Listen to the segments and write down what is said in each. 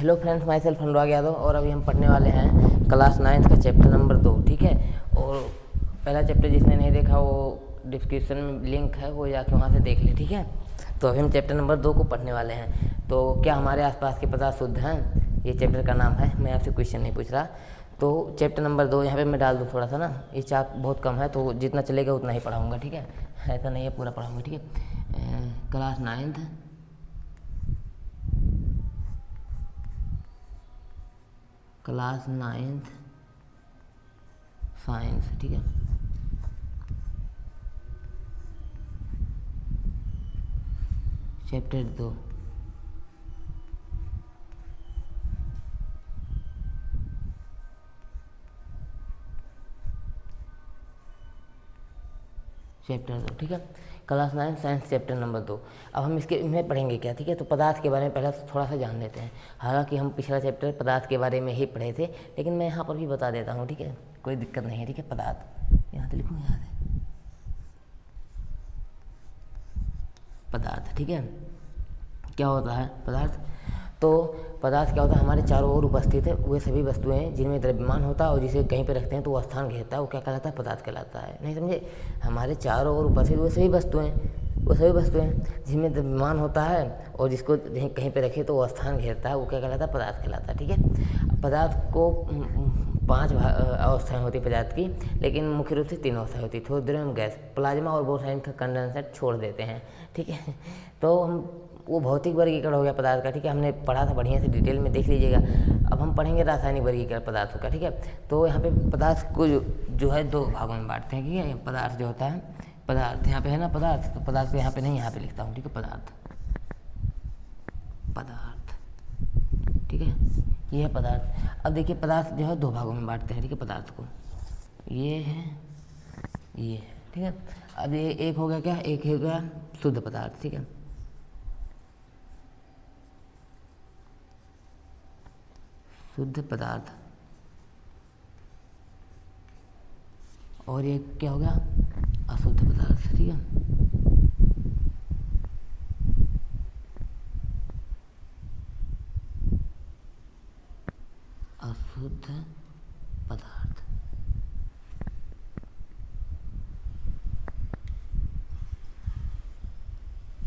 Hello friends, my self Anurag Yadav और अभी हम पढ़ने वाले हैं क्लास 9 का चैप्टर नंबर 2। ठीक है। और पहला चैप्टर जिसने नहीं देखा वो डिस्क्रिप्शन में लिंक है, वो जाके वहाँ से देख ले। ठीक है। तो अभी हम चैप्टर नंबर 2 को पढ़ने वाले हैं। तो क्या हमारे आसपास के पदार्थ शुद्ध हैं, ये चैप्टर का नाम है। मैं आपसे क्वेश्चन नहीं पूछ रहा। तो चैप्टर नंबर 2 यहाँ पे मैं डाल दूँ थोड़ा सा ना, ये चाप बहुत कम है तो जितना चलेगा उतना ही पढ़ाऊँगा। ठीक है, ऐसा नहीं है पूरा पढ़ाऊँगा। ठीक है। Class 9 class 9 science. ठीक है। चैप्टर 2। चैप्टर 2। ठीक है। Class 9 science chapter number 2। अब हम इनमें पढ़ेंगे क्या। ठीक है। तो पदार्थ के बारे में पहले थोड़ा सा जान लेते हैं। हालांकि हम पिछला चैप्टर पदार्थ के बारे में ही पढ़े थे, लेकिन मैं यहाँ पर भी बता देता हूँ। ठीक है, कोई दिक्कत नहीं है। ठीक है। पदार्थ यहाँ से लिखूँ, यहाँ से पदार्थ। ठीक है। क्या होता है पदार्थ। तो पदार्थ क्या होता है, हमारे चारों ओर उपस्थित है वे सभी वस्तुएं जिनमें द्रव्यमान होता है और जिसे कहीं पे रखते हैं तो वो स्थान घेरता है, वो क्या कहलाता है, पदार्थ कहलाता है। नहीं समझे। हमारे चारों ओर उपस्थित वो सभी वस्तुएं जिनमें द्रव्यमान होता है और जिसको कहीं पे रखे तो वो स्थान घेरता है, वो क्या कहलाता है, पदार्थ कहलाता है। ठीक है। पदार्थ को 5 अवस्थाएं होती है पदार्थ की, लेकिन मुख्य रूप से 3 अवस्थाएं होती है, ठोस, द्रव एवं गैस। प्लाज्मा और बोरसाइड का कंडेंसेट छोड़ देते हैं। ठीक है। तो हम वो भौतिक वर्गीकरण हो गया पदार्थ का। ठीक है, हमने पढ़ा था बढ़िया से, डिटेल में देख लीजिएगा। अब हम पढ़ेंगे रासायनिक वर्गीकरण पदार्थों का। ठीक है। तो यहाँ पे पदार्थ को जो है 2 भागों में बांटते हैं। ठीक है। पदार्थ जो होता है, पदार्थ यहाँ पे है ना पदार्थ, तो पदार्थ को यहाँ पे नहीं, यहाँ पे लिखता हूँ। ठीक है। पदार्थ। ठीक है, ये है पदार्थ। अब देखिए पदार्थ जो है 2 भागों में बांटते हैं। ठीक है। पदार्थ को ये है, ये है। ठीक है। अब ये एक हो गया क्या, एक हो गया शुद्ध पदार्थ। ठीक है। शुद्ध पदार्थ। और ये क्या हो गया, अशुद्ध पदार्थ। ठीक है। अशुद्ध पदार्थ।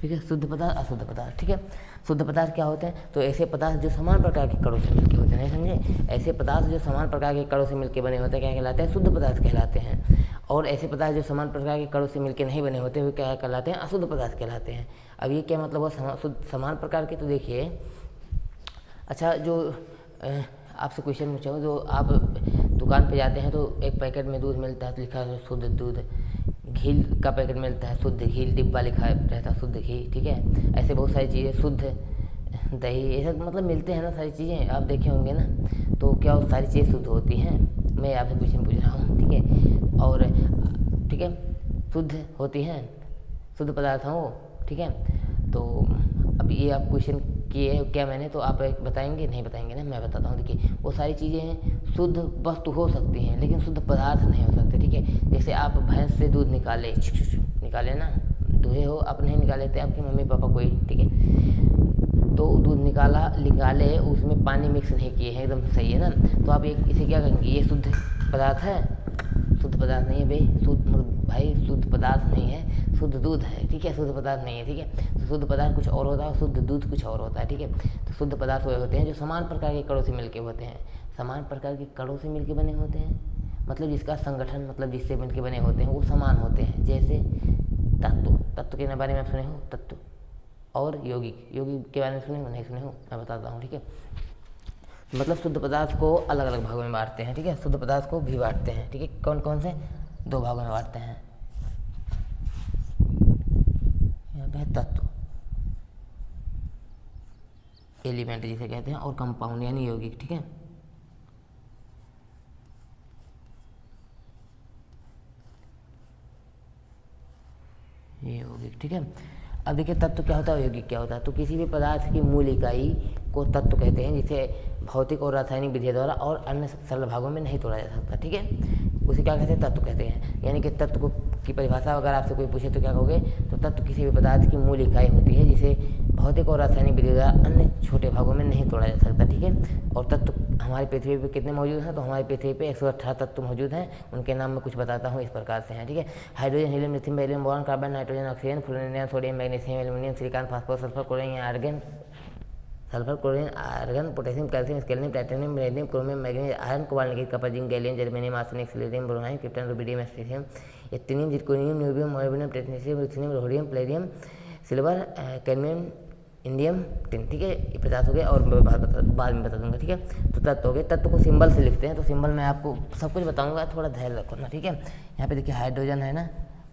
ठीक है। शुद्ध पदार्थ, अशुद्ध पदार्थ। ठीक है। शुद्ध पदार्थ क्या होते हैं, तो ऐसे पदार्थ जो समान प्रकार के कणों से मिलके होते हैं। नहीं समझे। ऐसे पदार्थ जो समान प्रकार के कणों से मिलके बने होते हैं क्या कहलाते हैं, शुद्ध पदार्थ कहलाते हैं। और ऐसे पदार्थ जो समान प्रकार के कणों से मिलके नहीं बने होते हुए क्या कहलाते हैं, अशुद्ध पदार्थ कहलाते हैं। अब ये क्या मतलब हुआ, समान प्रकार के। तो देखिए, अच्छा जो आपसे क्वेश्चन पूछा हूँ, जो आप दुकान पे जाते हैं तो एक पैकेट में दूध मिलता है तो लिखा है शुद्ध दूध, घी का पैकेट मिलता है शुद्ध घी, डिब्बा लिखा रहता है शुद्ध घी। ठीक है। ऐसे बहुत सारी चीज़ें, शुद्ध दही, ऐसा मतलब मिलते हैं ना सारी चीज़ें, आप देखे होंगे ना। तो क्या वो सारी चीज़ें शुद्ध होती हैं, मैं आपसे क्वेश्चन पूछ रहा हूँ। ठीक है। और ठीक है, शुद्ध होती हैं, शुद्ध पदार्थ हैं वो। ठीक है। तो अब ये आप क्वेश्चन किए क्या मैंने, तो आप बताएंगे, नहीं बताएंगे ना, मैं बताता हूँ। देखिए वो सारी चीज़ें हैं, शुद्ध वस्तु हो सकती हैं लेकिन शुद्ध पदार्थ नहीं हो सकते। ठीक है। जैसे आप भैंस से दूध निकाले ना, दुहे हो, आप नहीं निकाले थे, आपके मम्मी पापा कोई। ठीक है। तो दूध निकाले, उसमें पानी मिक्स नहीं किए हैं, एकदम सही है ना। तो आप इसे क्या कहेंगे, ये शुद्ध पदार्थ है, शुद्ध पदार्थ नहीं है भाई, शुद्ध पदार्थ नहीं है, शुद्ध दूध है। ठीक है। शुद्ध पदार्थ नहीं है। ठीक है। तो शुद्ध पदार्थ कुछ और होता है, शुद्ध दूध कुछ और होता है। ठीक है। तो शुद्ध पदार्थ वो होते हैं जो समान प्रकार के कणों से मिलके होते हैं, समान प्रकार के कणों से मिलके बने होते हैं, मतलब जिसका संगठन, मतलब जिससे मिलके बने होते हैं वो समान होते हैं। जैसे तत्व के बारे में आप सुने हो, तत्व। और यौगिक के बारे में सुने हो, नहीं सुने हो, मैं बताता हूँ। ठीक है। मतलब शुद्ध पदार्थ को अलग अलग भागों में बांटते हैं। ठीक है। शुद्ध पदार्थ को भी बांटते हैं। ठीक है। कौन कौन से, 2 भागों में बांटते हैं। यहाँ पे है तत्व, एलिमेंट जिसे कहते हैं, और कंपाउंड यानी यौगिक। ठीक है। ये यौगिक। ठीक है। अब देखिए तत्व क्या होता है, यौगिक क्या होता है। तो किसी भी पदार्थ की मूल इकाई को तत्व कहते हैं, जिसे भौतिक और रासायनिक विधियों द्वारा और अन्य सरल भागों में नहीं तोड़ा जा सकता। ठीक है। उसे क्या कहते हैं, तत्व कहते हैं। यानी कि तत्व की परिभाषा अगर आपसे कोई पूछे तो क्या कहोगे, तो तत्व किसी भी पदार्थ की मूल इकाई होती है जिसे भौतिक और रासायनिक विधि द्वारा अन्य छोटे भागों में नहीं तोड़ा जा सकता, ठीक है। और तत्व हमारी पृथ्वी पे कितने मौजूद हैं, तो हमारी पृथ्वी पे 118 तत्व मौजूद हैं। उनके नाम मैं कुछ बताता हूँ, इस प्रकार से हैं, ठीक है। Hydrogen, helium, lithium, beryllium, boron, carbon, nitrogen, oxygen, fluorine, sodium, magnesium, aluminium, silicon, phosphorus, sulphur, chlorine, argon, potassium, calcium, scandium, titanium, vanadium, chromium, manganese, iron, cobalt, nickel, copper, zinc, gallium, germanium, arsenic, selenium, bromine, krypton, rubidium, strontium, actinium, zirconium, niobium, molybdenum, technetium, lithium, rhodium, palladium, silver, cadmium, indium, tin, ठीक है। ये 50 हो गए और बाद में बता दूंगा, ठीक है। तो तत्व हो गए, तत्व को सिंबल से लिखते हैं, तो सिंबल मैं आपको सब कुछ बताऊंगा, थोड़ा धैर्य रखो ना, ठीक है। यहाँ पे देखिए हाइड्रोजन है ना,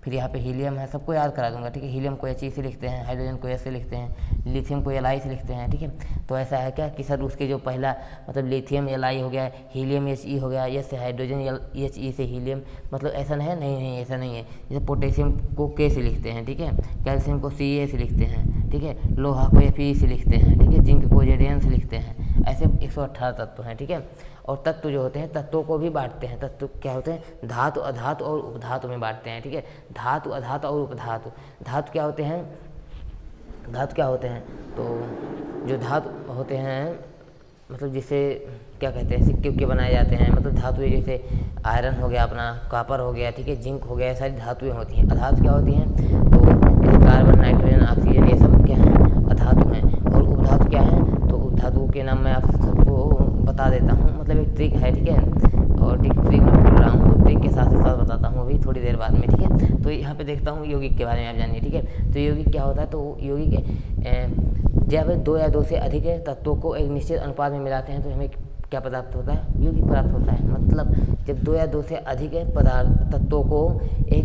फिर यहाँ पे हीलियम है, सबको याद करा दूंगा, ठीक है। हीलियम को He से लिखते हैं, हाइड्रोजन को S से लिखते हैं, लिथियम को Li से लिखते हैं, ठीक है। तो ऐसा है क्या कि सर उसके जो पहला मतलब लिथियम Li हो गया, हीलियम He हो गया, S से हाइड्रोजन, He से हीलियम, मतलब ऐसा नहीं है, नहीं ऐसा नहीं है। जैसे पोटेशियम को K से लिखते हैं, ठीक है, कैल्शियम को Ca से लिखते हैं, ठीक है, लोहा को Fe से लिखते हैं, ठीक है, जिंक को Zn से लिखते हैं। ऐसे 118 तत्व हैं, ठीक है। और तत्व जो होते हैं, तत्वों को भी बांटते हैं। तत्व क्या होते हैं, धातु, अधातु और उपधातु में बांटते हैं, ठीक है। धातु, अधातु और उपधातु। धातु क्या होते हैं, धातु क्या होते हैं, तो जो धातु होते हैं मतलब जिसे क्या कहते हैं, सिक्के उक्के बनाए जाते हैं, मतलब धातुएं जैसे आयरन हो गया, अपना कॉपर हो गया, ठीक है, जिंक हो गया, सारी धातुएं होती हैं। अधातु क्या होती हैं, तो जैसे कार्बन, नाइट्रोजन, ऑक्सीजन, ये सब क्या हैं, अधातु हैं। और उपधातु क्या है, तो उपधातु के नाम मैं आप सबको बता देता हूँ, मतलब एक ट्रिक है, ठीक है। और ट्रिक मैं बोल रहा हूँ, तो ट्रिक के साथ बताता हूँ अभी थोड़ी देर बाद में, ठीक है। तो यहाँ पे देखता हूँ यौगिक के बारे में आप जानिए, ठीक है। तो यौगिक क्या होता है, तो यौगिक जब 2 या 2 से अधिक तत्वों को एक निश्चित अनुपात में मिलाते हैं तो हमें क्या प्राप्त होता है, यौगिक प्राप्त होता है। मतलब जब 2 या 2 से अधिक तत्वों को एक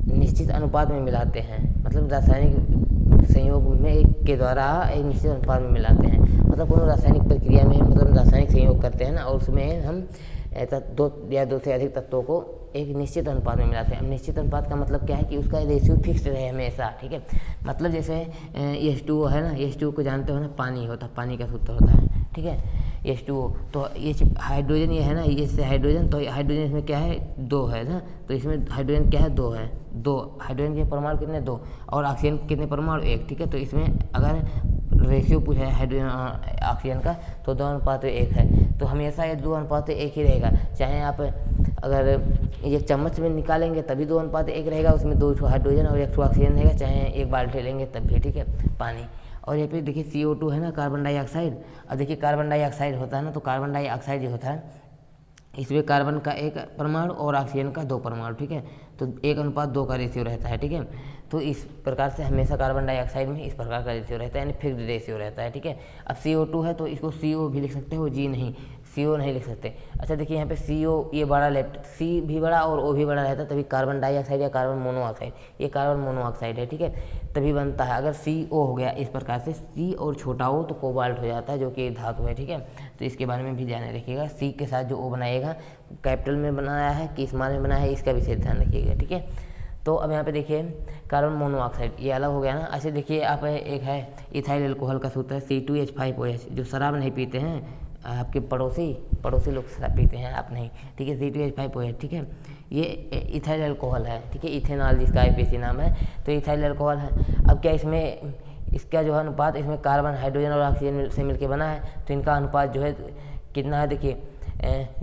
निश्चित अनुपात में मिलाते हैं, मतलब रासायनिक संयोग में एक के द्वारा एक निश्चित अनुपात में मिलाते हैं, मतलब कोनो रासायनिक प्रक्रिया में मतलब रासायनिक संयोग करते हैं ना, और उसमें हम 2 या 2 से अधिक तत्वों को एक निश्चित अनुपात में मिलाते हैं। अब निश्चित अनुपात का मतलब क्या है कि उसका रेशियो फिक्स रहे हमेशा, ठीक है। मतलब जैसे H2O है ना, H2O को जानते हो ना, पानी होता है, पानी का सूत्र होता है, ठीक है, H2O। तो ये हाइड्रोजन ये है ना, ये से हाइड्रोजन, तो हाइड्रोजन इसमें क्या है, 2 है ना, तो इसमें हाइड्रोजन क्या है, 2 है, 2 हाइड्रोजन के परमाणु कितने, 2, और ऑक्सीजन कितने परमाणु, 1, ठीक है। तो इसमें अगर रेशियो पूछा है हाइड्रोजन और ऑक्सीजन का, तो 2:1 है। तो हमेशा ये 2:1 ही रहेगा, चाहे आप अगर एक चम्मच में निकालेंगे तभी 2:1 रहेगा, उसमें 2 हाइड्रोजन और 1 ऑक्सीजन रहेगा, चाहे एक बाल्टी लेंगे तब भी, ठीक है, पानी। और यहाँ पे देखिए CO2 है ना, कार्बन डाइऑक्साइड। अब देखिए कार्बन डाइऑक्साइड होता है ना, तो कार्बन डाइऑक्साइड जो होता है इसमें कार्बन का 1 परमाणु और ऑक्सीजन का 2 परमाणु, ठीक है। तो 1:2 का रेशियो रहता है, ठीक है। तो इस प्रकार से हमेशा कार्बन डाइऑक्साइड में इस प्रकार का रेशियो रहता है, यानी फिक्स्ड रेशियो रहता है, ठीक है। अब CO2 है तो इसको CO भी लिख सकते हो, G नहीं, CO नहीं लिख सकते। अच्छा देखिए यहाँ पे CO ये बड़ा लेफ्ट, C भी बड़ा और O भी बड़ा रहता है, तभी कार्बन डाइऑक्साइड या कार्बन मोनोऑक्साइड, ये कार्बन मोनोऑक्साइड है, ठीक है, तभी बनता है। अगर CO हो गया इस प्रकार से, C और छोटा O तो कोबाल्ट हो जाता है, जो कि धातु है, ठीक है। तो इसके बारे में भी ध्यान रखिएगा, C के साथ जो O बनाएगा कैपिटल में बनाया है कि स्मॉल में बनाया है, इसका विशेष ध्यान रखिएगा, ठीक है। तो अब यहाँ पे देखिए कार्बन मोनोऑक्साइड ये अलग हो गया ना। ऐसे देखिए आप एक है इथाइल अल्कोहल का सूत्र है C2H5OH, जो शराब नहीं पीते हैं आपके पड़ोसी लोग शराब पीते हैं, आप नहीं, ठीक है, C2H5OH, ठीक है। ये इथाइल अल्कोहल है, ठीक है, इथेनॉल जिसका IPAC नाम है, तो इथाइल अल्कोहल है। अब क्या इसमें इसका जो है अनुपात, इसमें कार्बन, हाइड्रोजन और ऑक्सीजन से मिलकर बना है, तो इनका अनुपात जो है कितना है, देखिए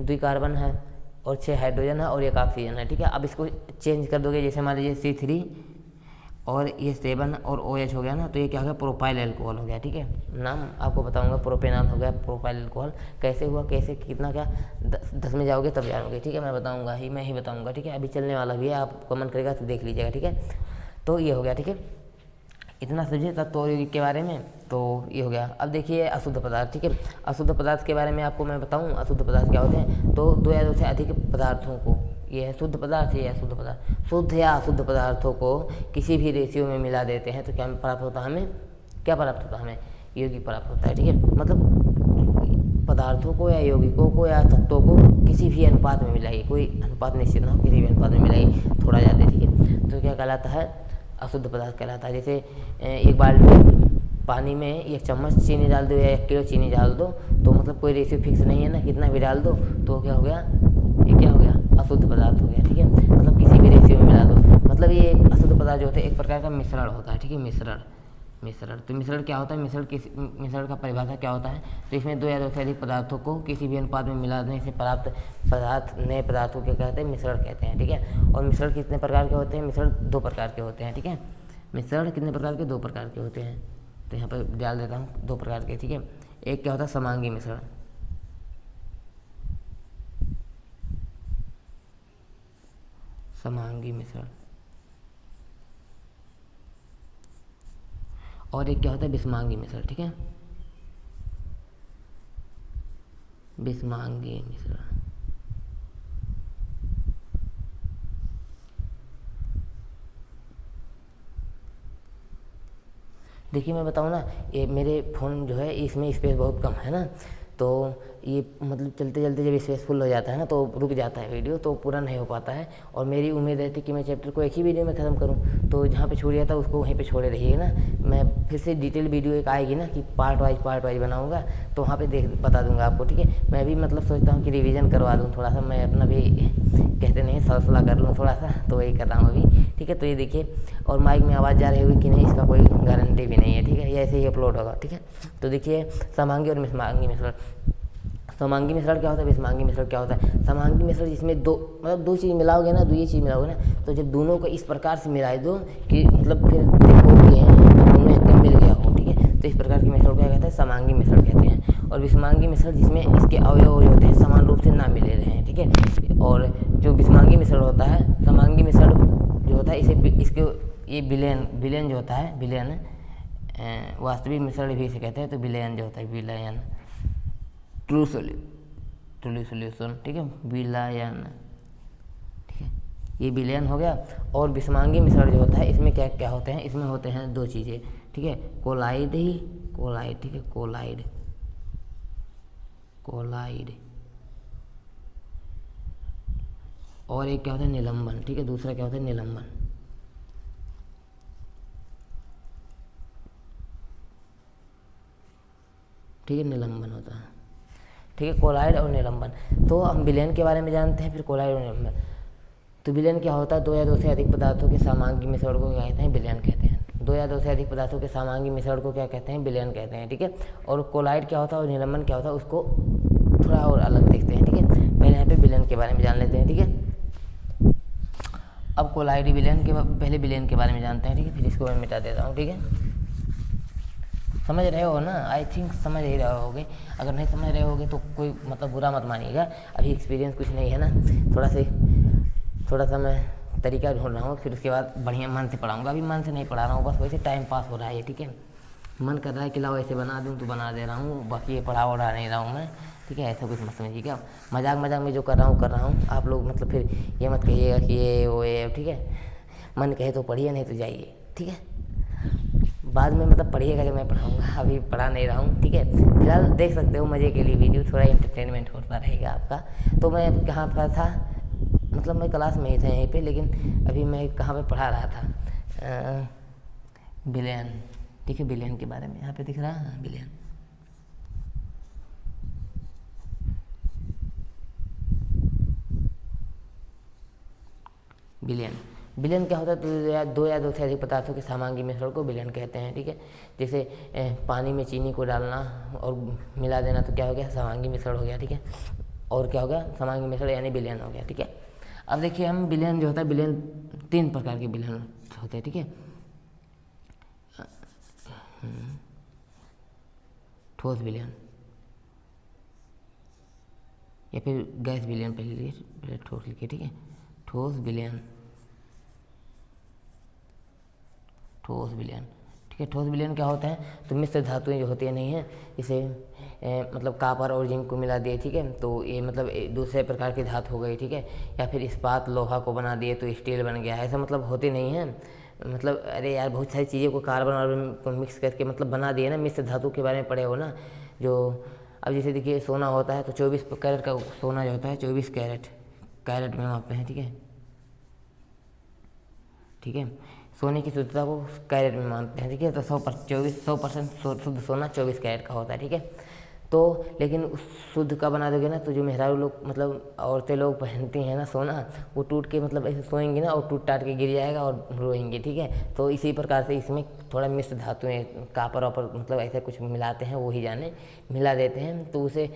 2 कार्बन है और 6 हाइड्रोजन है और 1 ऑक्सीजन है, ठीक है। अब इसको चेंज कर दोगे, जैसे मान लीजिए C3 और ये 7 और OH हो गया ना, तो ये क्या हो गया, प्रोपाइल अल्कोहल हो गया, ठीक है। नाम आपको बताऊंगा, प्रोपेनॉल हो गया, प्रोपाइल अल्कोहल कैसे हुआ, कैसे कितना क्या 10 में जाओगे तब जानोगे, ठीक है, मैं ही बताऊंगा, ठीक है। अभी चलने वाला भी है, आप कमेंट करेगा तो देख लीजिएगा, ठीक है। तो ये हो गया, ठीक है, इतना समझिए तत्व और यौगिक के बारे में, तो ये हो गया। अब देखिए अशुद्ध पदार्थ, ठीक है। अशुद्ध पदार्थ के बारे में आपको मैं बताऊं, अशुद्ध पदार्थ क्या होते हैं, तो 2 या 2 से अधिक पदार्थों को, ये है शुद्ध पदार्थ, ये है अशुद्ध पदार्थ। शुद्ध या अशुद्ध पदार्थों को किसी भी रेशियो में मिला देते हैं तो क्या प्राप्त होता है, हमें क्या प्राप्त होता है, हमें यौगिक प्राप्त होता है, ठीक है। मतलब पदार्थों को या यौगिकों को या तत्वों को किसी भी अनुपात में मिलाइए, कोई अनुपात निश्चित ना हो, किसी भी अनुपात में मिलाइए, थोड़ा ज़्यादा, ठीक है, तो क्या कहलाता है, अशुद्ध पदार्थ कहलाता है। जैसे एक बाल्टी पानी में 1 चम्मच चीनी डाल दो या 1 किलो चीनी डाल दो, तो मतलब कोई रेशियो फिक्स नहीं है ना, कितना भी डाल दो तो क्या हो गया, ये क्या हो गया, अशुद्ध पदार्थ हो गया, ठीक है। मतलब किसी भी रेशियो में मिला दो, मतलब ये अशुद्ध पदार्थ जो होते हैं एक प्रकार का मिश्रण होता है, ठीक है, मिश्रण। तो मिश्रण क्या होता है, मिश्रण का परिभाषा क्या होता है, तो इसमें दो या दो से अधिक पदार्थों को किसी भी अनुपात में मिलाने से प्राप्त पदार्थ नए पदार्थों के कहते हैं मिश्रण कहते हैं, ठीक है। और मिश्रण कितने प्रकार के होते हैं, मिश्रण दो प्रकार के होते हैं, ठीक है। मिश्रण कितने प्रकार के, दो प्रकार के होते हैं। तो यहाँ पर डाल देता हूँ दो प्रकार के, ठीक है। एक क्या होता है समांगी मिश्रण, समांगी मिश्रण, और एक क्या होता है विषमांगी मिश्रण, ठीक है। विषमांगी मिश्रण, देखिए मैं बताऊँ ना, ये मेरे फ़ोन जो है इसमें स्पेस बहुत कम है ना, तो ये मतलब चलते चलते जब स्पेस फुल हो जाता है ना तो रुक जाता है वीडियो, तो पूरा नहीं हो पाता है। और मेरी उम्मीद रहती है कि मैं चैप्टर को एक ही वीडियो में ख़त्म करूं, तो जहाँ पे छूट जाता है उसको वहीं पे छोड़े रहिए ना। मैं फिर से डिटेल वीडियो एक आएगी ना कि पार्ट वाइज बनाऊँगा, तो वहाँ पर बता दूँगा आपको, ठीक है। मैं भी मतलब सोचता हूँ कि रिविज़न करवा दूँ थोड़ा सा, मैं अपना भी कहते नहीं सलसला कर लूँ थोड़ा सा, तो वही कर रहा हूँ अभी, ठीक है। तो ये देखिए, और माइक में आवाज़ जा रही होगी कि नहीं इसका कोई गारंटी भी नहीं है, ठीक है, ये ऐसे ही अपलोड होगा, ठीक है। तो देखिए समांगी और विषमांगी मिश्रण। समांगी मिश्रण क्या होता है, विषमांगी मिश्रण क्या होता है। समांगी मिश्रण जिसमें दो मतलब दो चीज़ मिलाओगे ना, दो ये चीज़ मिलाओगे ना, तो जब दोनों को इस प्रकार से मिला दो कि मतलब फिर देखो कि दोनों एकदम मिल गया हो, ठीक है, तो इस प्रकार के मिश्रण क्या कहते हैं, समांगी मिश्रण कहते हैं। और विषमांगी मिश्रण जिसमें इसके अवयव जो होते हैं समान रूप से ना मिले रहे, ठीक है। और जो विषमांगी मिश्रण होता है, समांगी मिश्रण जो होता है इसके ये विलयन जो होता है, विलयन वास्तविक मिश्रण भी इसे कहते हैं। तो विलयन जो होता है, विलयन ट्रू सॉल्यूशन, ठीक है, विलयन, ठीक है, ये विलयन हो गया। और विषमांगी मिश्रण जो होता है इसमें क्या क्या होते हैं, इसमें होते हैं दो चीज़ें, ठीक है, कोलाइड, ठीक है, कोलाइड, और एक क्या होता है निलंबन, ठीक है, दूसरा क्या होता है निलंबन, ठीक है, निलंबन होता है, ठीक है, कोलाइड और निलंबन। तो हम विलयन के बारे में जानते हैं, फिर कोलाइड और निलंबन। तो विलयन क्या होता है, दो या दो से अधिक पदार्थों के समांगी मिश्रण को क्या कहते हैं, विलयन कहते हैं। दो या दो से अधिक पदार्थों के समांगी मिश्रण को क्या कहते हैं, विलयन कहते हैं, ठीक है। और कोलाइड क्या होता है और निलंबन क्या होता है उसको थोड़ा और अलग देखते हैं, ठीक है। पहले यहाँ पे विलयन के बारे में जान लेते हैं, ठीक है। अब कोलाइड विलयन के पहले विलयन के बारे में जानते हैं, ठीक है, फिर इसको मैं मिटा देता हूँ, ठीक है। समझ रहे हो ना, आई थिंक समझ ही रहे होगे। अगर नहीं समझ रहे होगे तो कोई मतलब बुरा मत मानिएगा, अभी एक्सपीरियंस कुछ नहीं है ना, थोड़ा सा मैं तरीका ढूंढ रहा हूँ, फिर उसके बाद बढ़िया मन से पढ़ाऊँगा। अभी मन से नहीं पढ़ा रहा हूँ, बस वैसे टाइम पास हो रहा है, ठीक है। मन कर रहा है कि लाओ ऐसे बना दूँ तो बना दे रहा हूँ, बाकी ये पढ़ा नहीं रहा हूँ मैं, ठीक है। ऐसा कुछ मत समझिएगा, मजाक में जो कर रहा हूँ। आप लोग मतलब फिर ये मत कहिएगा कि ये वो ये, ठीक है। मन कहे तो पढ़िए, नहीं तो जाइए, ठीक है। बाद में मतलब पढ़िएगा जब मैं पढ़ाऊँगा, अभी पढ़ा नहीं रहा हूँ, ठीक है। फिलहाल देख सकते हो मज़े के लिए वीडियो, थोड़ा एंटरटेनमेंट होता रहेगा आपका। तो मैं कहाँ पर था, मतलब मैं क्लास में ही था यहीं पे, लेकिन अभी मैं कहाँ पे पढ़ा रहा था, विलयन, ठीक है, विलयन के बारे में यहाँ पे दिख रहा है, विलयन। विलयन क्या होता है, दो या दो से अधिक पदार्थों के समांगी मिश्रण को विलयन कहते हैं, ठीक है। जैसे पानी में चीनी को डालना और मिला देना, तो क्या हो गया, समांगी मिश्रण हो गया, ठीक है। और क्या हो गया, समांगी मिश्रण यानी विलयन हो गया, ठीक है। अब देखिए हम विलयन जो होता है, विलयन तीन प्रकार के विलयन होते हैं, ठीक है। ठोस विलयन या फिर गैस विलयन, पहले ठोस लिखिए, ठीक है, ठोस विलयन, ठीक है। ठोस विलयन क्या होता है, तो मिश्र धातुएं जो होती है नहीं है, इसे मतलब कापर और जिंक को मिला दिए, ठीक है, तो ये मतलब दूसरे प्रकार की धातु हो गई, ठीक है। या फिर इस्पात लोहा को बना दिए तो स्टील बन गया, ऐसा मतलब होते नहीं है। मतलब अरे यार बहुत सारी चीज़ों को कार्बन को मिक्स करके मतलब बना दिए ना, मिश्र धातु के बारे में पढ़े हो ना। जो अब जैसे देखिए सोना होता है तो 24 कैरेट का सोना जो होता है, 24 कैरेट में मापते हैं, ठीक है, ठीक है। सोने की शुद्धता को कैरेट में मानते हैं, ठीक है। तो 100% शुद्ध सोना 24 कैरेट का होता है, ठीक है। तो लेकिन उस शुद्ध का बना दोगे ना तो जो मेहरारू लोग मतलब औरतें लोग पहनती हैं ना सोना, वो टूट के मतलब ऐसे सोएंगी ना और टूट टाट के गिर जाएगा और रोएंगी, ठीक है। तो इसी प्रकार से इसमें थोड़ा मिश्र धातुएं कापर वापर मतलब ऐसे कुछ मिलाते हैं, वो ही जाने मिला देते हैं, तो उसे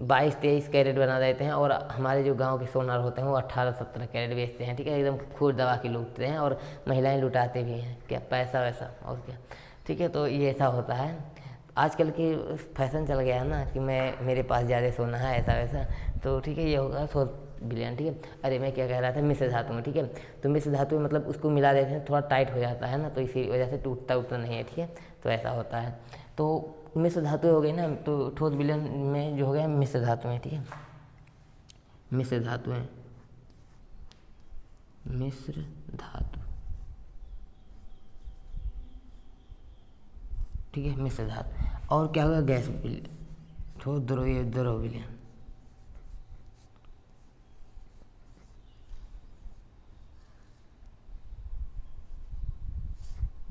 22-23 कैरेट बना देते हैं। और हमारे जो गांव के सोनार होते हैं वो 18-17 कैरेट बेचते हैं, ठीक है। एकदम खूब दबा के लूटते हैं और महिलाएं लुटाते भी हैं, क्या पैसा वैसा और क्या, ठीक है। तो ये ऐसा होता है, आजकल की फैशन चल गया है ना कि मेरे पास ज़्यादा सोना है ऐसा वैसा, तो ठीक है ये होगा 100 बिलियन, ठीक है। अरे मैं क्या कह रहा था, मिश्र धातु में, ठीक है। तो मिश्र धातु में मतलब उसको मिला देते हैं, थोड़ा टाइट हो जाता है ना, तो इसी वजह से टूटता उटता नहीं है, ठीक है। तो ऐसा होता है। तो मिश्र धातु हो गई ना, तो ठोस विलयन में जो हो गया मिश्र धातु है, ठीक है। मिश्र धातु है, मिश्र धातु, ठीक है, मिश्र धातु। और क्या होगा, गैस विलयन, ठोस द्रव विलयन,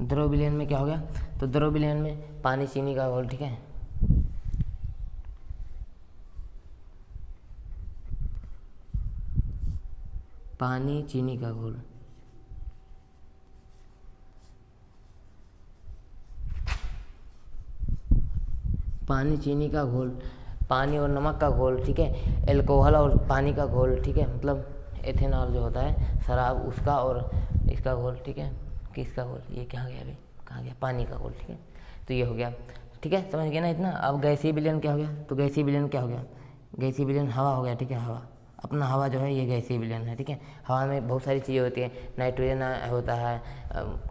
द्रव विलयन में क्या हो गया, तो द्रव विलयन में पानी चीनी का घोल, ठीक है। पानी चीनी का घोल, पानी चीनी का घोल, पानी और नमक का घोल, ठीक है। एल्कोहल और पानी का घोल, ठीक है, मतलब एथेनॉल जो होता है शराब उसका और इसका घोल, ठीक है। किसका घोल, ये क्या गया अभी, कहाँ गया, पानी का घोल, ठीक है। तो ये हो गया, ठीक है, समझ गया ना इतना। अब गैसीय विलयन क्या हो गया, तो गैसीय विलयन क्या हो गया, गैसीय विलयन हवा हो गया, ठीक है। हवा, अपना हवा जो है ये गैसीय विलयन है, ठीक है। हवा में बहुत सारी चीज़ें होती हैं, नाइट्रोजन होता है,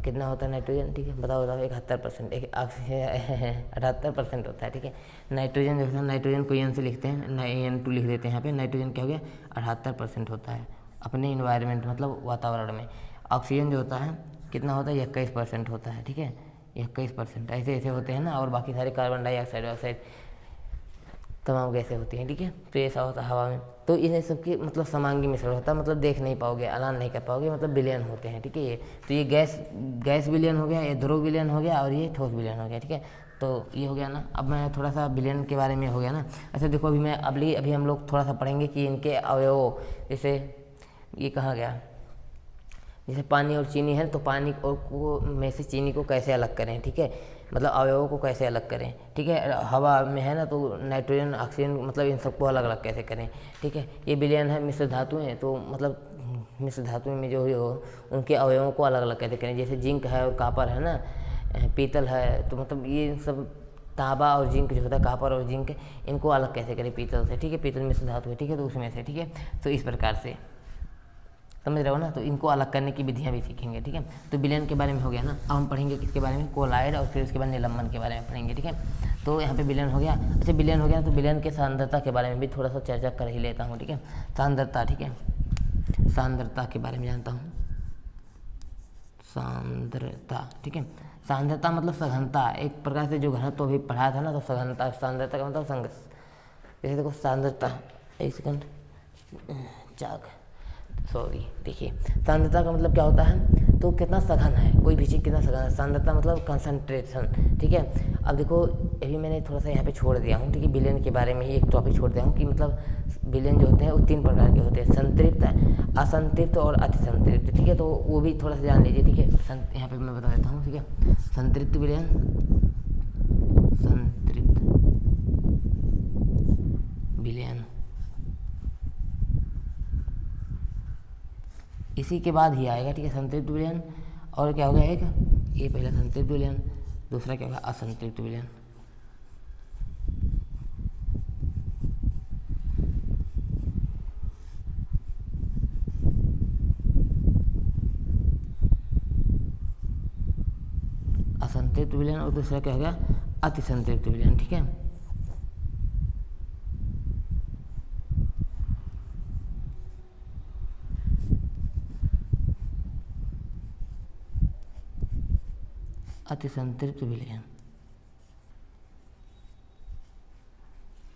कितना होता है नाइट्रोजन, ठीक है, बताओ 71%, एक ऑक्सीजन 78% होता है, ठीक है। नाइट्रोजन जो है, नाइट्रोजन को N से लिखते हैं, N2 लिख देते हैं यहाँ पे। नाइट्रोजन क्या हो गया, 78% होता है अपने इन्वायरमेंट मतलब वातावरण में। ऑक्सीजन जो होता है कितना होता है, 21% होता है, ठीक है, 21%, ऐसे ऐसे होते हैं ना। और बाकी सारे कार्बन डाइऑक्साइड ऑक्साइड तमाम गैसें होती हैं, ठीक है। तो ऐसा होता है हवा में। तो इन सबकी मतलब समांगी मिश्रण होता है, मतलब देख नहीं पाओगे, ऐलान नहीं कर पाओगे, मतलब विलयन होते हैं, ठीक है। ये तो ये गैस विलयन हो गया, ये ध्रुव विलयन हो गया और ये ठोस विलयन हो गया, ठीक है। तो ये हो गया ना। अब मैं थोड़ा सा विलयन के बारे में हो गया ना। अच्छा देखो, अभी हम लोग थोड़ा सा पढ़ेंगे कि इनके अवयव, जैसे ये कहाँ गया, जैसे पानी और चीनी है, तो पानी और को में से चीनी को कैसे अलग करें, ठीक है, मतलब अवयवों को कैसे अलग करें, ठीक है। हवा में है ना, तो नाइट्रोजन ऑक्सीजन मतलब इन सबको अलग अलग कैसे करें, ठीक है। ये विलयन है मिश्र धातुएं, तो मतलब मिश्र धातुएं में जो हो उनके अवयवों को अलग अलग कैसे करें। जैसे जिंक है और कापर है ना, पीतल है, तो मतलब ये सब तांबा और जिंक जो होता है, कापर और जिंक, इनको अलग कैसे करें पीतल से, ठीक है। पीतल मिश्र धातु है, ठीक है, तो उसमें से, ठीक है। तो इस प्रकार से समझ रहे हो ना। तो इनको अलग करने की विधियाँ भी सीखेंगे, ठीक है। तो विलयन के बारे में हो गया ना। अब हम पढ़ेंगे किसके बारे में, कोलाइड, और फिर उसके बाद निलंबन के बारे में पढ़ेंगे, ठीक है। तो यहाँ पे विलयन हो गया। अच्छा विलयन हो गया तो विलयन के सांद्रता के बारे में भी थोड़ा सा चर्चा कर ही लेता हूँ, ठीक है। सांद्रता, ठीक है, सांद्रता के बारे में जानता हूँ, सांद्रता, ठीक है। सांद्रता मतलब सघनता, एक प्रकार से जो घनत्व तो अभी पढ़ा था ना, तो सघनता, सांद्रता का मतलब संघ। जैसे देखो सांद्रता, एक सेकंड देखिए सांद्रता का मतलब क्या होता है, तो कितना सघन है कोई भी चीज़, कितना सघन है। सांद्रता मतलब कंसंट्रेशन, ठीक है। अब देखो अभी मैंने थोड़ा सा यहाँ पे छोड़ दिया हूँ, ठीक है, विलयन के बारे में ही एक टॉपिक छोड़ दिया हूँ कि मतलब विलयन जो होते हैं वो 3 प्रकार के होते हैं, संतृप्त, असंतृप्त और अतिसंतृप्त, ठीक है। तो वो भी थोड़ा सा जान लीजिए, ठीक है। यहाँ पे मैं बता देता हूँ, ठीक है। संतृप्त विलयन, संतृप्त विलयन, इसी के बाद ही आएगा, ठीक है, संतृप्त विलयन। और क्या होगा, एक ये पहला संतृप्त विलयन, दूसरा क्या होगा, असंतृप्त विलयन। असंतृप्त विलयन और दूसरा क्या होगा, अतिसंतृप्त विलयन, ठीक है। अतिसंतृप्त विलयन,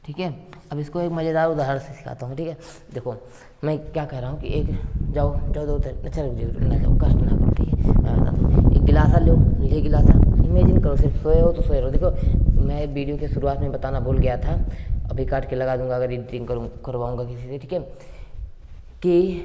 ठीक है। अब इसको एक मज़ेदार उदाहरण से सिखाता हूँ, ठीक है। देखो मैं क्या कह रहा हूँ कि एक जाओ जाओ दो अच्छा रुक जाओ, ना जाओ, कष्ट ना करो, ठीक है। मैं बताता हूँ, एक गिलासा लो, ये गिलासा, इमेजिन करो, सिर्फ सोए हो तो सोए रहो। देखो मैं वीडियो के शुरुआत में बताना भूल गया था, अभी काट के लगा दूंगा अगर एडिटिंग करवाऊँगा किसी से, ठीक है, कि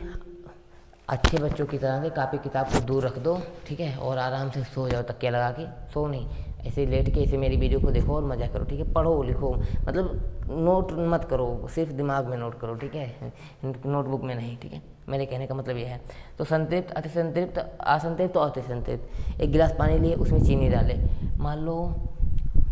अच्छे बच्चों की तरह से कापी किताब को दूर रख दो, ठीक है, और आराम से सो जाओ तकिया लगा के। सो नहीं, ऐसे लेट के ऐसे मेरी वीडियो को देखो और मज़ा करो, ठीक है। पढ़ो लिखो, मतलब नोट मत करो, सिर्फ दिमाग में नोट करो, ठीक है, नोटबुक में नहीं, ठीक है। मेरे कहने का मतलब ये है। तो संतृप्त, अति संतृप्त, असंतृप्त और अति संतृप्त। एक गिलास पानी लिए, उसमें चीनी डाले, मान लो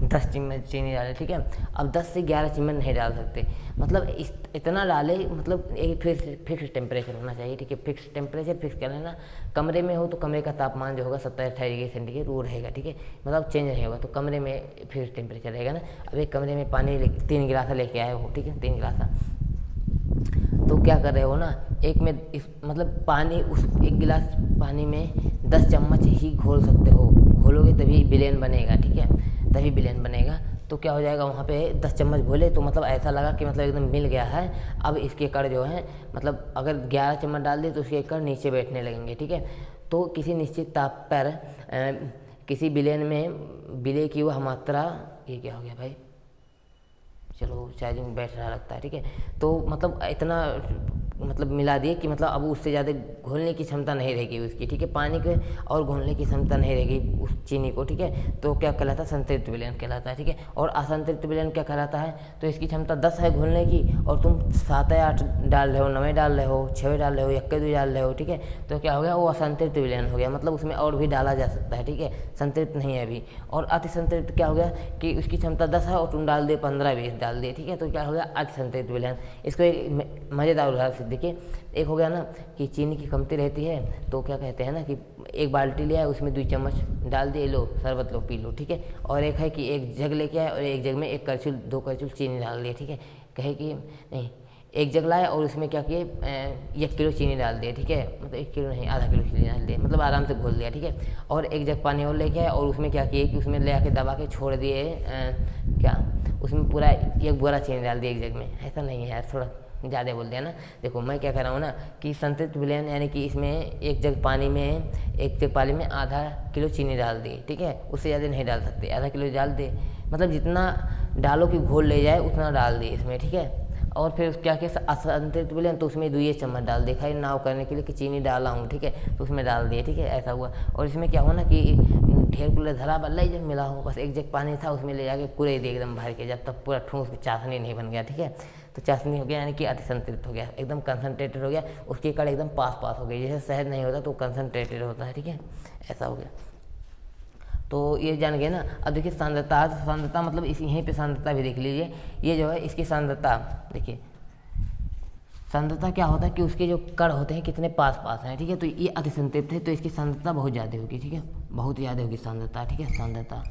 10 चम्मच चीनी डाले, ठीक है। अब 10 से 11 चम्मच नहीं डाल सकते, मतलब इतना डाले, मतलब एक फिक्स टेम्परेचर होना चाहिए, ठीक है। फिक्स टेम्परेचर फिक्स कर लेना। कमरे में हो तो कमरे का तापमान जो होगा 27-28 डिग्री सेंटीग्रेड वो रहेगा, ठीक है, मतलब चेंज नहीं होगा। तो कमरे में फिक्स टेम्परेचर रहेगा ना। अब एक कमरे में पानी 3 गिलास लेके आए हो, ठीक है, 3 गिलास, तो क्या कर रहे हो ना, एक में मतलब पानी, उस 1 गिलास पानी में 10 चम्मच ही घोल सकते हो, घोलोगे तभी विलेन बनेगा, ठीक है, तभी विलेन बनेगा। तो क्या हो जाएगा, वहाँ पे 10 चम्मच घोले तो मतलब ऐसा लगा कि मतलब एकदम मिल गया है। अब इसके कण जो है, मतलब अगर 11 चम्मच डाल दिए तो उसके कण नीचे बैठने लगेंगे, ठीक है। तो किसी निश्चित ताप पर किसी विलेन में विलेय की वह मात्रा, ये क्या हो गया भाई, चलो चार्जिंग बैठ रहा लगता है, ठीक है। तो मतलब इतना मतलब मिला दिए कि मतलब अब उससे ज़्यादा घोलने की क्षमता नहीं रहेगी उसकी, ठीक है, पानी के और घोलने की क्षमता नहीं रहेगी उस चीनी को, ठीक है। तो क्या कहलाता है, संतृप्त विलयन कहलाता है, ठीक है। और असंतृप्त विलयन क्या कहलाता है, तो इसकी क्षमता 10 है घोलने की और तुम 7 या 8 डाल रहे हो, 9 डाल रहे हो, 6 डाल रहे हो, 1 डाल रहे हो, ठीक है। तो क्या हो गया, वो असंतृप्त विलयन हो गया, मतलब उसमें और भी डाला जा सकता है, ठीक है, संतृप्त नहीं है अभी। और अति संतृप्त क्या हो गया कि उसकी क्षमता 10 है और तुम डाल दिए 15-20 डाल दिए, ठीक है। तो क्या हो गया, अति संतृप्त विलयन। इसको एक मज़ेदार उदाहरण से देखिए, एक हो गया ना कि चीनी की कमती रहती है, तो क्या कहते हैं ना कि एक बाल्टी लिया है, उसमें 2 चम्मच डाल दिए, लो शरबत लो पी लो, ठीक है। और एक है कि एक जग लेके आए और एक जग में 1 करछुल 2 करछुल चीनी डाल दिए, ठीक है। कहे कि नहीं, एक जग लाए और उसमें क्या किए, 1 किलो चीनी डाल दिए, ठीक है, मतलब 1 किलो नहीं, आधा किलो चीनी डाल दिए, मतलब आराम से घोल दिया, ठीक है। और एक जग पानी और लेके आए और उसमें क्या किए कि उसमें ले आके दबा के छोड़ दिए, क्या उसमें पूरा 1 बोरा चीनी डाल दिया एक जग में। ऐसा नहीं है यार, थोड़ा ज़्यादा बोल दिया ना। देखो मैं क्या कह रहा हूँ ना कि संतृप्त विलयन यानी कि इसमें 1 जग पानी में, 1 जग पानी में आधा किलो चीनी डाल दी, ठीक है, उससे ज़्यादा नहीं डाल सकते, आधा किलो डाल दे, मतलब जितना डालो कि घोल ले जाए उतना डाल दिए इसमें, ठीक है। और फिर क्या किया, असंतृप्त विलयन, तो उसमें 2 चम्मच डाल दिया, खाली नाव करने के लिए कि चीनी डाला हूँ, ठीक है, तो उसमें डाल दिए, ठीक है, ऐसा हुआ। और इसमें क्या हुआ ना कि ढेर कुल्ले धरा बल्ला ही जब मिला हो, बस 1 जग पानी था, उसमें ले जाके पूरे दे एकदम भर के, जब तक पूरा ठूस चाशनी नहीं बन गया, ठीक है। तो चाशनी हो गया यानी कि अति संतृप्त हो गया, एकदम कंसनट्रेटेड हो गया, उसके कण एकदम पास हो गई, जैसे शहद नहीं होता तो कंसनट्रेटेड होता है, ठीक है, ऐसा हो गया। तो ये जान गए ना। अब देखिए सांद्रता, सांद्रता मतलब इस यहीं पे सांद्रता भी देख लीजिए, ये जो है इसकी सांद्रता देखिए, सांद्रता क्या होता है कि उसके जो कण होते हैं कितने पास हैं, ठीक है। तो ये अति संतृप्त है तो इसकी सांद्रता बहुत ज़्यादा होगी, ठीक है, बहुत ज़्यादा होगी सांद्रता, ठीक है, सांद्रता।